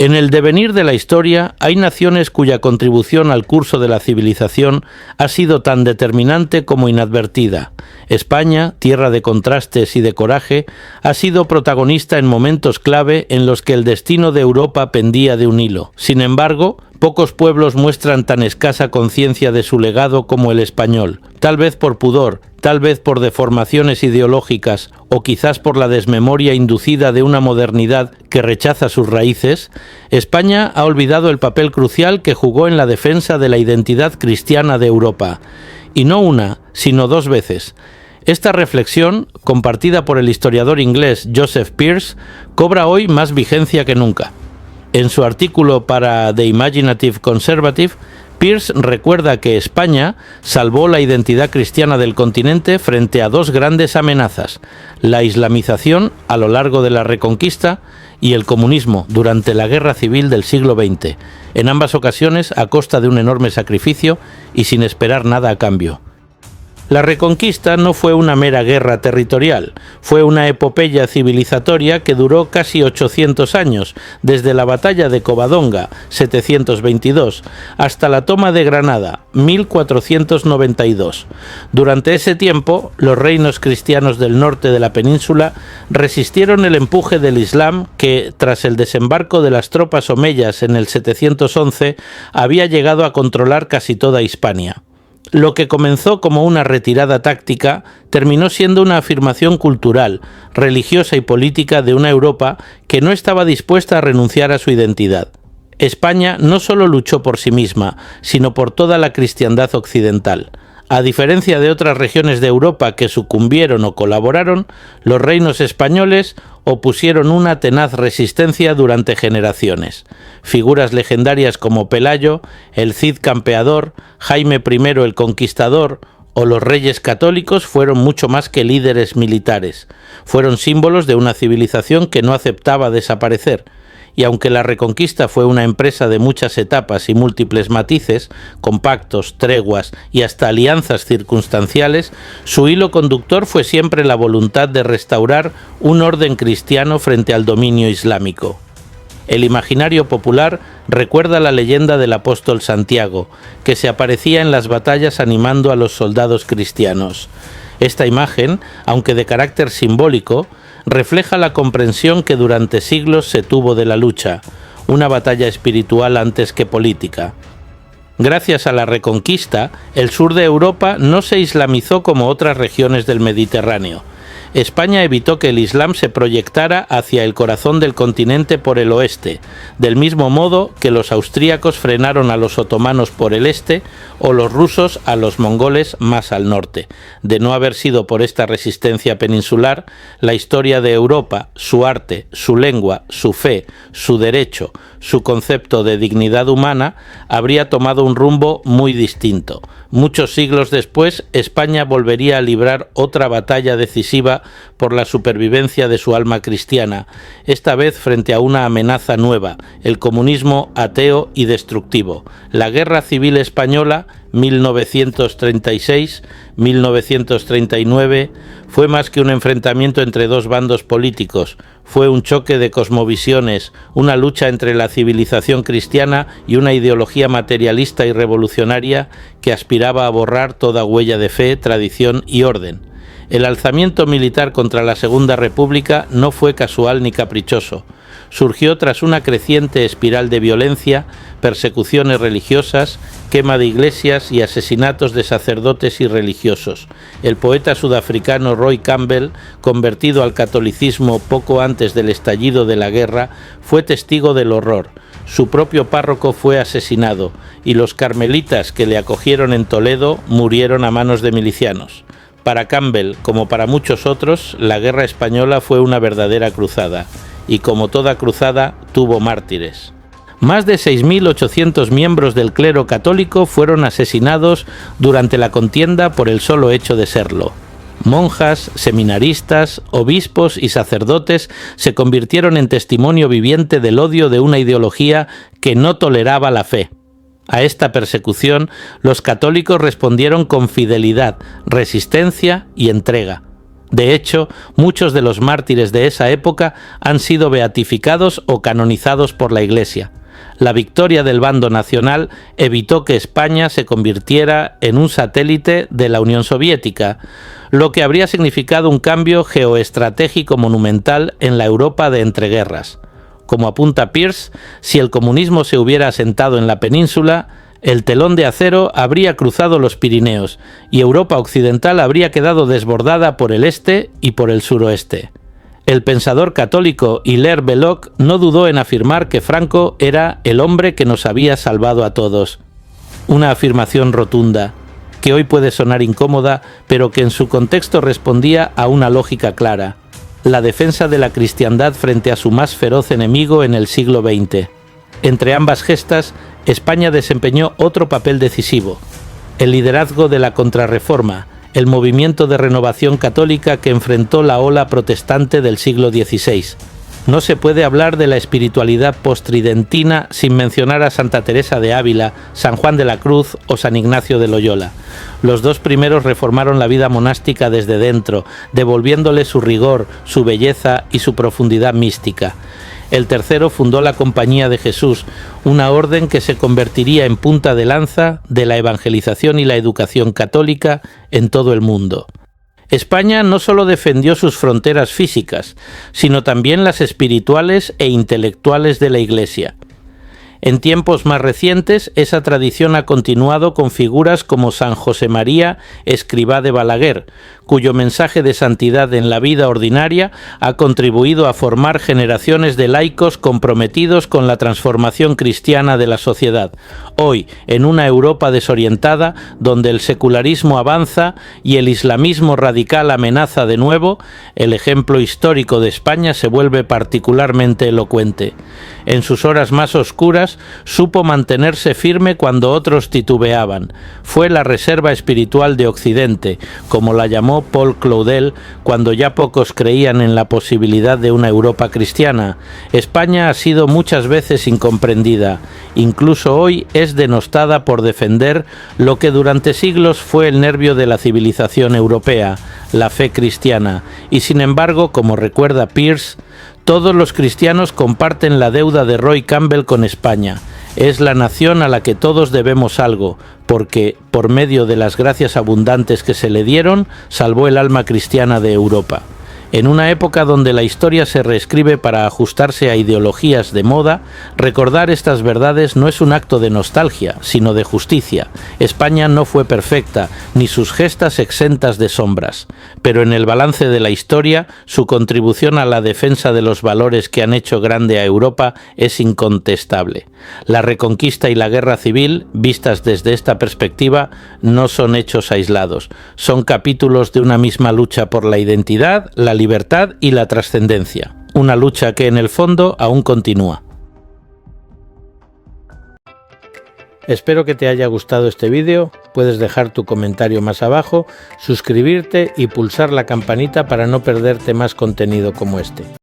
En el devenir de la historia hay naciones cuya contribución al curso de la civilización ha sido tan determinante como inadvertida. España, tierra de contrastes y de coraje, ha sido protagonista en momentos clave en los que el destino de Europa pendía de un hilo. Sin embargo, pocos pueblos muestran tan escasa conciencia de su legado como el español. Tal vez por pudor, tal vez por deformaciones ideológicas o quizás por la desmemoria inducida de una modernidad que rechaza sus raíces, España ha olvidado el papel crucial que jugó en la defensa de la identidad cristiana de Europa. Y no una, sino dos veces. Esta reflexión, compartida por el historiador inglés Joseph Pearce, cobra hoy más vigencia que nunca. En su artículo para The Imaginative Conservative, Pearce recuerda que España salvó la identidad cristiana del continente frente a dos grandes amenazas: la islamización a lo largo de la Reconquista y el comunismo durante la Guerra Civil del siglo XX, en ambas ocasiones a costa de un enorme sacrificio y sin esperar nada a cambio. La Reconquista no fue una mera guerra territorial, fue una epopeya civilizatoria que duró casi 800 años, desde la batalla de Covadonga, 722, hasta la toma de Granada, 1492. Durante ese tiempo, los reinos cristianos del norte de la península resistieron el empuje del Islam que, tras el desembarco de las tropas omeyas en el 711, había llegado a controlar casi toda Hispania. Lo que comenzó como una retirada táctica terminó siendo una afirmación cultural, religiosa y política de una Europa que no estaba dispuesta a renunciar a su identidad. España no solo luchó por sí misma, sino por toda la cristiandad occidental. A diferencia de otras regiones de Europa que sucumbieron o colaboraron, los reinos españoles opusieron una tenaz resistencia durante generaciones. Figuras legendarias como Pelayo, el Cid Campeador, Jaime I el Conquistador o los reyes católicos fueron mucho más que líderes militares. Fueron símbolos de una civilización que no aceptaba desaparecer. Y aunque la Reconquista fue una empresa de muchas etapas y múltiples matices, con pactos, treguas y hasta alianzas circunstanciales, su hilo conductor fue siempre la voluntad de restaurar un orden cristiano frente al dominio islámico. El imaginario popular recuerda la leyenda del apóstol Santiago, que se aparecía en las batallas animando a los soldados cristianos. Esta imagen, aunque de carácter simbólico, refleja la comprensión que durante siglos se tuvo de la lucha, una batalla espiritual antes que política. Gracias a la Reconquista, el sur de Europa no se islamizó como otras regiones del Mediterráneo. España evitó que el Islam se proyectara hacia el corazón del continente por el oeste, del mismo modo que los austríacos frenaron a los otomanos por el este o los rusos a los mongoles más al norte. De no haber sido por esta resistencia peninsular, la historia de Europa, su arte, su lengua, su fe, su derecho, su concepto de dignidad humana, habría tomado un rumbo muy distinto. Muchos siglos después, España volvería a librar otra batalla decisiva por la supervivencia de su alma cristiana, esta vez frente a una amenaza nueva, el comunismo ateo y destructivo. La Guerra Civil Española, 1936-1939, fue más que un enfrentamiento entre dos bandos políticos, fue un choque de cosmovisiones, una lucha entre la civilización cristiana y una ideología materialista y revolucionaria que aspiraba a borrar toda huella de fe, tradición y orden. El alzamiento militar contra la Segunda República no fue casual ni caprichoso. Surgió tras una creciente espiral de violencia, persecuciones religiosas, quema de iglesias y asesinatos de sacerdotes y religiosos. El poeta sudafricano Roy Campbell, convertido al catolicismo poco antes del estallido de la guerra, fue testigo del horror. Su propio párroco fue asesinado y los carmelitas que le acogieron en Toledo murieron a manos de milicianos. Para Campbell, como para muchos otros, la guerra española fue una verdadera cruzada, y como toda cruzada, tuvo mártires. Más de 6.800 miembros del clero católico fueron asesinados durante la contienda por el solo hecho de serlo. Monjas, seminaristas, obispos y sacerdotes se convirtieron en testimonio viviente del odio de una ideología que no toleraba la fe. A esta persecución, los católicos respondieron con fidelidad, resistencia y entrega. De hecho, muchos de los mártires de esa época han sido beatificados o canonizados por la Iglesia. La victoria del bando nacional evitó que España se convirtiera en un satélite de la Unión Soviética, lo que habría significado un cambio geoestratégico monumental en la Europa de entreguerras. Como apunta Peirce, si el comunismo se hubiera asentado en la península, el telón de acero habría cruzado los Pirineos y Europa occidental habría quedado desbordada por el este y por el suroeste. El pensador católico Hilaire Belloc no dudó en afirmar que Franco era el hombre que nos había salvado a todos. Una afirmación rotunda, que hoy puede sonar incómoda, pero que en su contexto respondía a una lógica clara: la defensa de la cristiandad frente a su más feroz enemigo en el siglo XX. Entre ambas gestas, España desempeñó otro papel decisivo: el liderazgo de la Contrarreforma, el movimiento de renovación católica que enfrentó la ola protestante del siglo XVI. No se puede hablar de la espiritualidad postridentina sin mencionar a Santa Teresa de Ávila, San Juan de la Cruz o San Ignacio de Loyola. Los dos primeros reformaron la vida monástica desde dentro, devolviéndole su rigor, su belleza y su profundidad mística. El tercero fundó la Compañía de Jesús, una orden que se convertiría en punta de lanza de la evangelización y la educación católica en todo el mundo. España no solo defendió sus fronteras físicas, sino también las espirituales e intelectuales de la Iglesia. En tiempos más recientes, esa tradición ha continuado con figuras como San José María Escrivá de Balaguer, cuyo mensaje de santidad en la vida ordinaria ha contribuido a formar generaciones de laicos comprometidos con la transformación cristiana de la sociedad. Hoy, en una Europa desorientada, donde el secularismo avanza y el islamismo radical amenaza de nuevo, el ejemplo histórico de España se vuelve particularmente elocuente. En sus horas más oscuras, supo mantenerse firme cuando otros titubeaban. Fue la reserva espiritual de Occidente, como la llamó Paul Claudel cuando ya pocos creían en la posibilidad de una Europa cristiana. España ha sido muchas veces incomprendida. Incluso hoy es denostada por defender lo que durante siglos fue el nervio de la civilización europea, la fe cristiana. Y sin embargo, como recuerda Peirce, todos los cristianos comparten la deuda de Roy Campbell con España. Es la nación a la que todos debemos algo, porque, por medio de las gracias abundantes que se le dieron, salvó el alma cristiana de Europa. En una época donde la historia se reescribe para ajustarse a ideologías de moda, recordar estas verdades no es un acto de nostalgia, sino de justicia. España no fue perfecta, ni sus gestas exentas de sombras, pero en el balance de la historia, su contribución a la defensa de los valores que han hecho grande a Europa es incontestable. La Reconquista y la Guerra Civil, vistas desde esta perspectiva, no son hechos aislados, son capítulos de una misma lucha por la identidad, la libertad y la trascendencia, una lucha que en el fondo aún continúa. Espero que te haya gustado este vídeo, puedes dejar tu comentario más abajo, suscribirte y pulsar la campanita para no perderte más contenido como este.